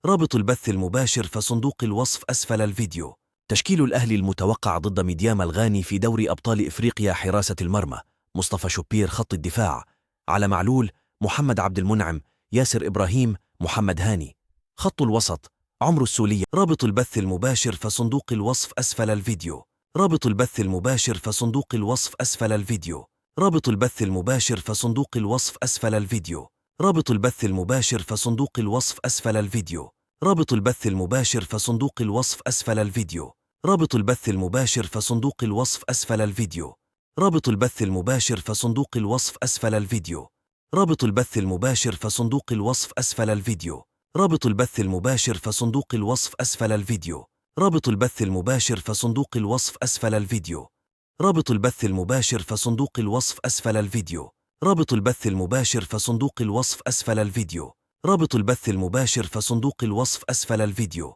رابط البث المباشر في صندوق الوصف أسفل الفيديو. تشكيل الأهلي المتوقع ضد ميديام الغاني في دوري أبطال إفريقيا: حراسة المرمى مصطفى شوبير، خط الدفاع على معلول، محمد عبد المنعم، ياسر إبراهيم، محمد هاني. خط الوسط: عمرو السولية. رابط البث المباشر في صندوق الوصف أسفل الفيديو. رابط البث المباشر في صندوق الوصف أسفل الفيديو. رابط البث المباشر في صندوق الوصف أسفل الفيديو. رابط البث المباشر في صندوق الوصف أسفل الفيديو. رابط البث المباشر في صندوق الوصف أسفل الفيديو. رابط البث المباشر في صندوق الوصف أسفل الفيديو. رابط البث المباشر في صندوق الوصف أسفل الفيديو. رابط البث المباشر في صندوق الوصف أسفل الفيديو. رابط البث المباشر في صندوق الوصف أسفل الفيديو. رابط البث المباشر في صندوق الوصف أسفل الفيديو. رابط البث المباشر في صندوق الوصف أسفل الفيديو. رابط البث المباشر في صندوق الوصف أسفل الفيديو. رابط البث المباشر في صندوق الوصف أسفل الفيديو.